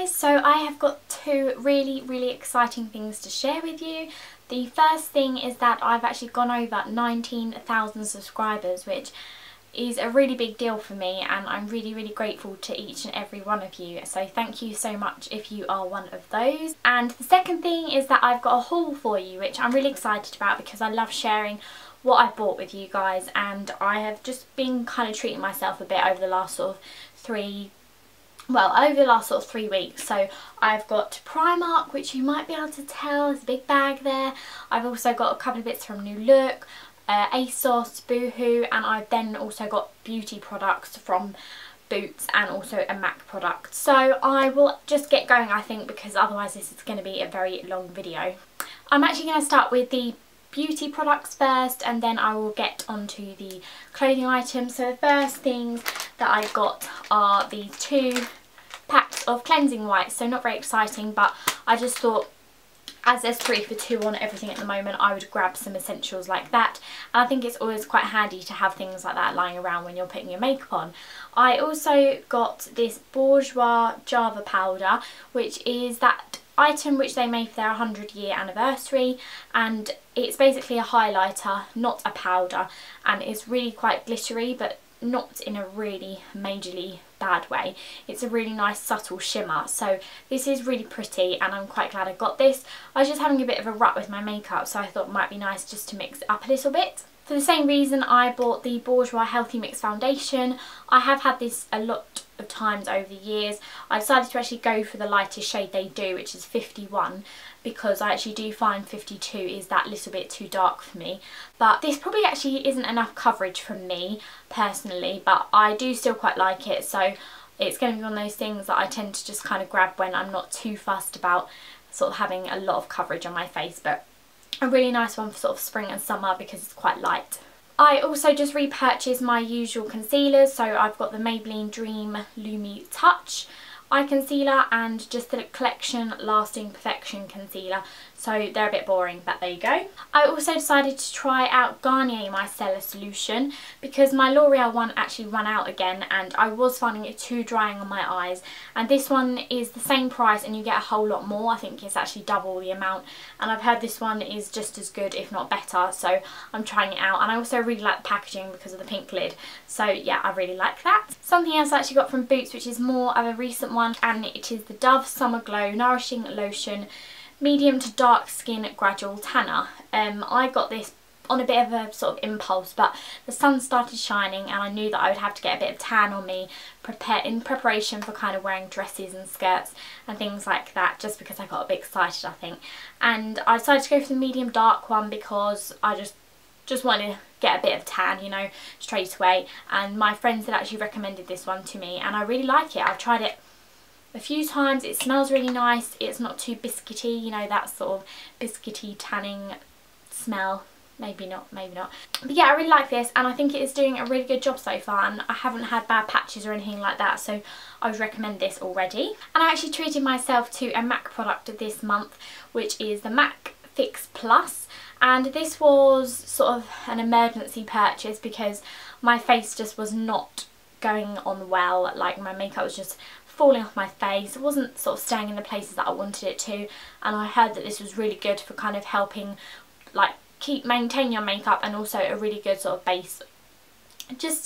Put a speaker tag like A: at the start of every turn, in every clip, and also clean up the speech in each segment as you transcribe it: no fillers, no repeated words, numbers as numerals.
A: guys, so I have got two really exciting things to share with you. The first thing is that I've actually gone over 19,000 subscribers, which is a really big deal for me, and I'm really grateful to each and every one of you, so thank you so much if you are one of those. And the second thing is that I've got a haul for you, which I'm really excited about because I love sharing what I bought with you guys, and I have just been kind of treating myself a bit over the last sort of 3 weeks. So I've got Primark, which you might be able to tell, there's a big bag there. I've also got a couple of bits from New Look, ASOS Boohoo, and I've then also got beauty products from Boots and also a MAC product. So I will just get going, I think, because otherwise this is going to be a very long video. I'm actually going to start with the beauty products first, and then I will get onto the clothing items. So the first things that I got are these 2 packs of cleansing wipes. So not very exciting, but I just thought, as there's 3 for 2 on everything at the moment, I would grab some essentials like that. And I think it's always quite handy to have things like that lying around when you're putting your makeup on. I also got this Bourjois Java powder, which is that item which they made for their 100-year anniversary, and it's basically a highlighter, not a powder, and it's really quite glittery, but not in a really majorly bad way. It's a really nice subtle shimmer, so this is really pretty and I'm quite glad I got this. I was just having a bit of a rut with my makeup, so I thought it might be nice just to mix it up a little bit. For the same reason I bought the Bourjois Healthy Mix Foundation. I have had this a lot of times over the years. I decided to actually go for the lightest shade they do, which is 51, because I actually do find 52 is that little bit too dark for me. But this probably actually isn't enough coverage from me personally, but I do still quite like it, so it's going to be one of those things that I tend to just kind of grab when I'm not too fussed about sort of having a lot of coverage on my face. But a really nice one for sort of spring and summer because it's quite light. I also just repurchased my usual concealers, so I've got the Maybelline Dream Lumi Touch Eye Concealer and just the Collection Lasting Perfection Concealer. So they're a bit boring, but there you go. I also decided to try out Garnier Micellar Solution because my L'Oreal one actually ran out again and I was finding it too drying on my eyes. And this one is the same price and you get a whole lot more. I think it's actually double the amount, and I've heard this one is just as good if not better, so I'm trying it out. And I also really like the packaging because of the pink lid, so yeah, I really like that. Something else I actually got from Boots, which is more of a recent one, and it is the Dove Summer Glow Nourishing Lotion Medium to Dark Skin Gradual Tanner. I got this on a bit of a sort of impulse, but the sun started shining and I knew that I would have to get a bit of tan on me in preparation for kind of wearing dresses and skirts and things like that, just because I got a bit excited, I think. And I decided to go for the medium dark one because I just wanted to get a bit of tan, you know, straight away. And my friends had actually recommended this one to me and I really like it. I've tried it a few times. It smells really nice. It's not too biscuity, you know, that sort of biscuity tanning smell. Maybe not, maybe not. But yeah, I really like this and I think it is doing a really good job so far, and I haven't had bad patches or anything like that, so I would recommend this already. And I actually treated myself to a MAC product this month, which is the MAC Fix Plus. And this was sort of an emergency purchase because my face just was not going on well. Like, my makeup was just falling off my face. It wasn't sort of staying in the places that I wanted it to, and I heard that this was really good for kind of helping like maintain your makeup, and also a really good sort of base.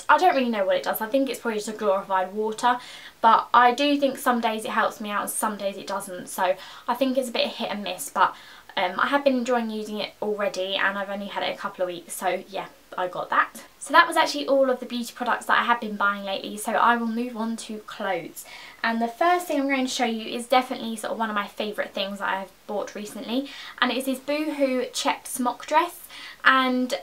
A: I don't really know what it does. I think it's probably just a glorified water, but I do think some days it helps me out and some days it doesn't, so I think it's a bit of hit and miss. But I have been enjoying using it already and I've only had it a couple of weeks, so yeah, I got that. So that was actually all of the beauty products that I have been buying lately, so I will move on to clothes. And the first thing I'm going to show you is definitely sort of one of my favourite things that I have bought recently, and it's this Boohoo checked smock dress. And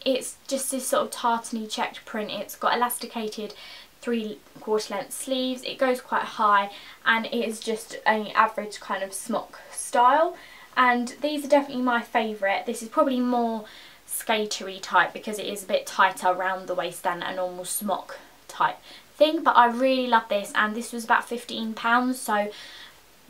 A: it's just this sort of tartany checked print. It's got elasticated 3/4 length sleeves, it goes quite high, and it is just an average kind of smock style. And these are definitely my favourite. This is probably more skatery type because it is a bit tighter around the waist than a normal smock type thing, but I really love this, and this was about £15, so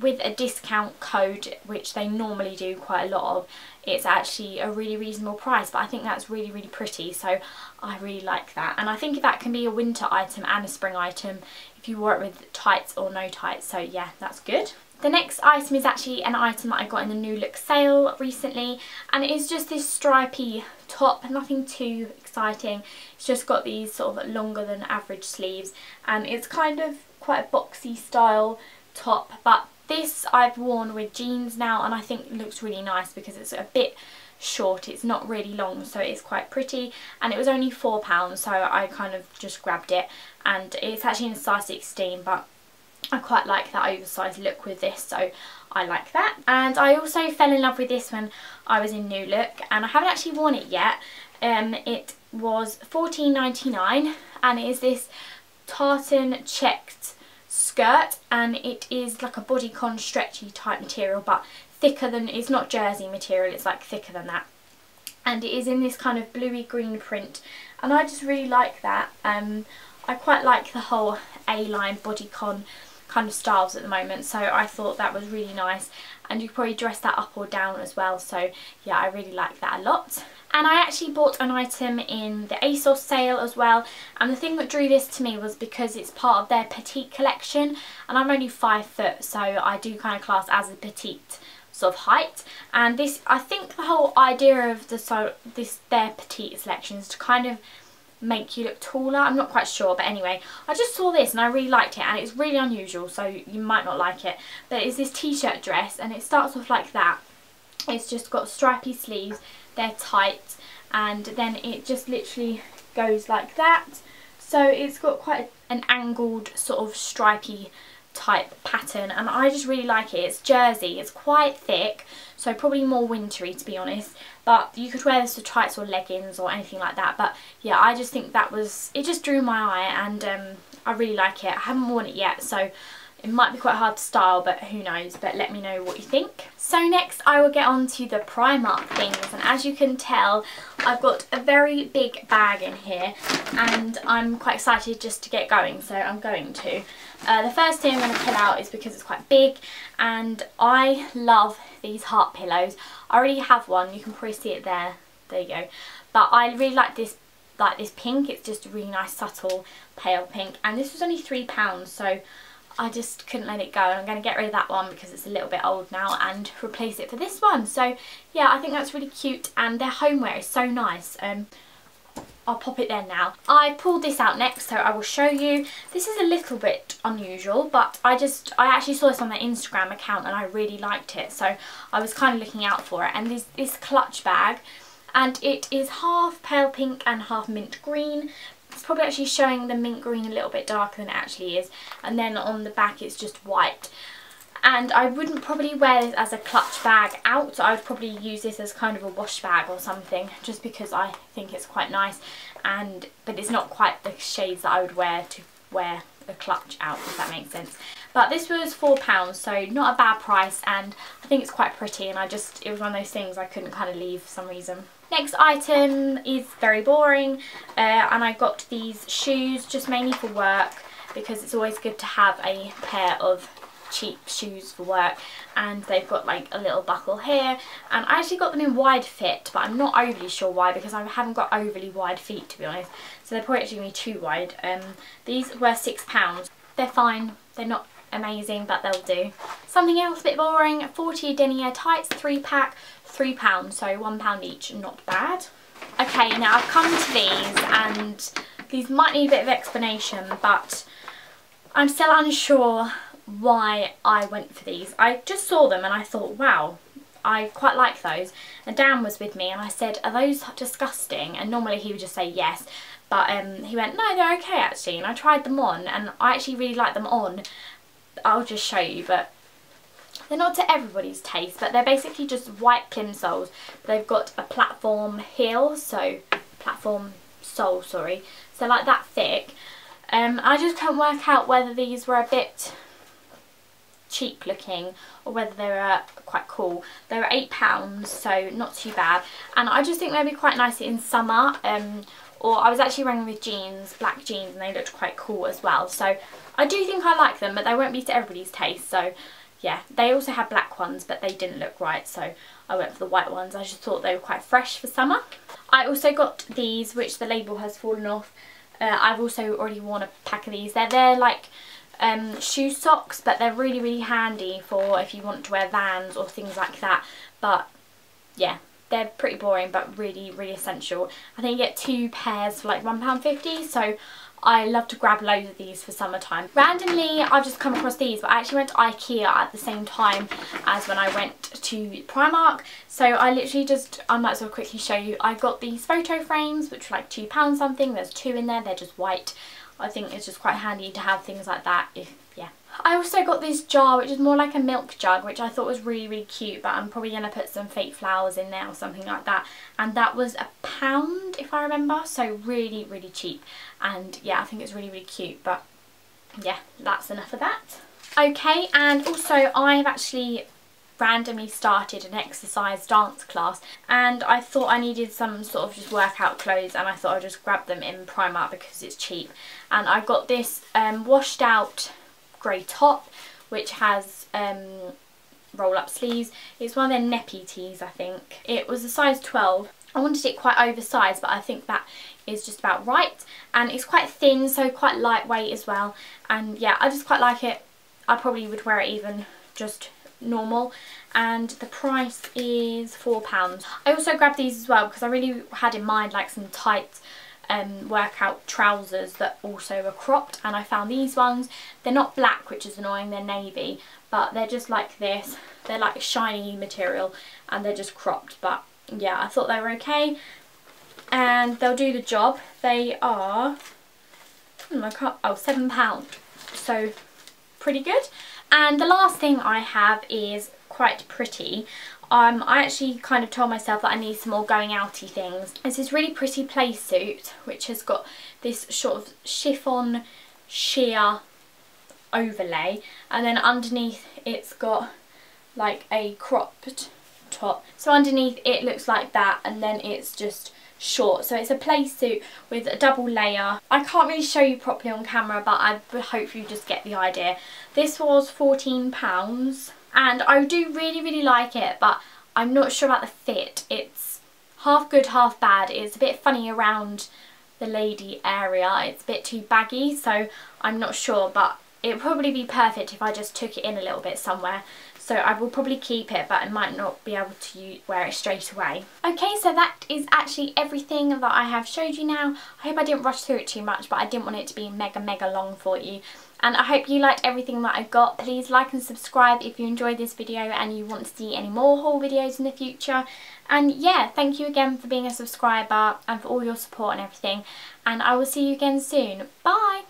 A: with a discount code, which they normally do quite a lot of, it's actually a really reasonable price. But I think that's really, really pretty, so I really like that. And I think that can be a winter item and a spring item if you wore it with tights or no tights, so yeah, that's good. The next item is actually an item that I got in the New Look sale recently, and it is just this stripy top, nothing too exciting. It's just got these sort of longer than average sleeves, and it's kind of quite a boxy style top, but this I've worn with jeans now, and I think it looks really nice because it's a bit short, it's not really long, so it's quite pretty, and it was only £4, so I kind of just grabbed it, and it's actually in a size 16, but I quite like that oversized look with this, so I like that. And I also fell in love with this when I was in New Look, and I haven't actually worn it yet. It was £14.99, and it is this tartan checked skirt, and it is like a bodycon stretchy type material, but thicker than, it's not jersey material, it's like thicker than that. And it is in this kind of bluey green print, and I just really like that. I quite like the whole A-line bodycon kind of styles at the moment, so I thought that was really nice, and you could probably dress that up or down as well, so yeah, I really like that a lot. And I actually bought an item in the ASOS sale as well, and the thing that drew this to me was because it's part of their petite collection, and I'm only 5 foot, so I do kind of class as a petite sort of height, and this, I think the whole idea of their petite selection is to kind of make you look taller. I'm not quite sure, but anyway, I just saw this and I really liked it, and it's really unusual, so you might not like it, but it's this t-shirt dress, and it starts off like that. It's just got stripy sleeves, they're tight, and then it just literally goes like that, so it's got quite an angled sort of stripy type pattern, and I just really like it. It's jersey, it's quite thick, so probably more wintry to be honest, but you could wear this with tights or leggings or anything like that. But yeah, I just think that was, it just drew my eye, and I really like it. I haven't worn it yet, so it might be quite hard to style, but who knows, but let me know what you think. So next I will get on to the Primark things, and as you can tell, I've got a very big bag in here, and I'm quite excited just to get going, so I'm going to. The first thing I'm going to pull out is because it's quite big, and I love these heart pillows. I already have one, you can probably see it there, there you go, but I really like this pink. It's just a really nice subtle pale pink, and this was only £3, so I just couldn't let it go. I'm going to get rid of that one because it's a little bit old now and replace it for this one. So yeah, I think that's really cute, and their homeware is so nice. I'll pop it there now. I pulled this out next, so I will show you. This is a little bit unusual, but I actually saw this on their Instagram account and I really liked it, so I was kind of looking out for it. And this clutch bag, and it is half pale pink and half mint green. It's probably actually showing the mint green a little bit darker than it actually is, and then on the back it's just white. And I wouldn't probably wear this as a clutch bag out. I would probably use this as kind of a wash bag or something, just because I think it's quite nice, but it's not quite the shades that I would wear to wear a clutch out, if that makes sense. But this was £4, so not a bad price, and I think it's quite pretty, and it was one of those things I couldn't kind of leave for some reason. Next item is very boring, and I got these shoes just mainly for work, because it's always good to have a pair of cheap shoes for work, and they've got like a little buckle here, and I actually got them in wide fit, but I'm not overly sure why, because I haven't got overly wide feet, to be honest, so they're probably actually going to be too wide. These were £6. They're fine, they're not amazing, but they'll do. Something else a bit boring, 40 denier tights, 3-pack, £3, so £1 each, not bad. Okay, now I've come to these, and these might need a bit of explanation, but I'm still unsure why I went for these. I just saw them and I thought, wow, I quite like those, and Dan was with me and I said, are those disgusting? And normally he would just say yes, but he went, no, they're okay actually, and I tried them on and I actually really like them on. I'll just show you, but they're not to everybody's taste, but they're basically just white plimsolls. They've got a platform heel, so platform sole, sorry, so like that thick. I just can't work out whether these were a bit cheap looking or whether they were quite cool. They were £8, so not too bad, and I just think they'd be quite nice in summer, or I was actually wearing them with jeans, black jeans, and they looked quite cool as well, so I do think I like them, but they won't be to everybody's taste, so yeah, they also had black ones, but they didn't look right, so I went for the white ones. I just thought they were quite fresh for summer. I also got these, which the label has fallen off. I've also already worn a pack of these. They're like shoe socks, but they're really, really handy for if you want to wear Vans or things like that. But yeah, they're pretty boring, but really, really essential. I think you get 2 pairs for like £1.50, so I love to grab loads of these for summertime. Randomly, I've just come across these, but I actually went to IKEA at the same time as when I went to Primark. So I literally just, I might as well quickly show you. I got these photo frames, which were like £2 something. There's 2 in there, they're just white. I think it's just quite handy to have things like that if, yeah. I also got this jar, which is more like a milk jug, which I thought was really, really cute, but I'm probably going to put some fake flowers in there or something like that. And that was £1, if I remember, so really, really cheap. And yeah, I think it's really, really cute, but yeah, that's enough of that. Okay, and also I have actually randomly started an exercise dance class, and I thought I needed some sort of just workout clothes, and I thought I'd just grab them in Primark because it's cheap. And I got this washed out grey top, which has roll up sleeves. It's one of their neppy tees, I think. It was a size 12. I wanted it quite oversized, but I think that is just about right. And it's quite thin, so quite lightweight as well. And yeah, I just quite like it. I probably would wear it even just normal. And the price is £4. I also grabbed these as well because I really had in mind like some tight workout trousers that also are cropped, and I found these ones. They're not black, which is annoying, they're navy, but they're just like this. They're like a shiny material and they're just cropped, but yeah, I thought they were okay and they'll do the job. They are £7, so pretty good. And the last thing I have is quite pretty. I actually kind of told myself that I need some more going outy things. It's this really pretty play suit which has got this sort of chiffon sheer overlay, and then underneath it's got like a cropped top. So underneath it looks like that, and then it's just short. So it's a play suit with a double layer. I can't really show you properly on camera, but I hope you just get the idea. This was £14. And I do really, really like it, but I'm not sure about the fit. It's half good, half bad. It's a bit funny around the lady area. It's a bit too baggy, so I'm not sure, but it would probably be perfect if I just took it in a little bit somewhere. So I will probably keep it, but I might not be able to wear it straight away. Okay, so that is actually everything that I have showed you now. I hope I didn't rush through it too much, but I didn't want it to be mega, mega long for you. And I hope you liked everything that I got. Please like and subscribe if you enjoyed this video and you want to see any more haul videos in the future. And yeah, thank you again for being a subscriber and for all your support and everything. And I will see you again soon. Bye!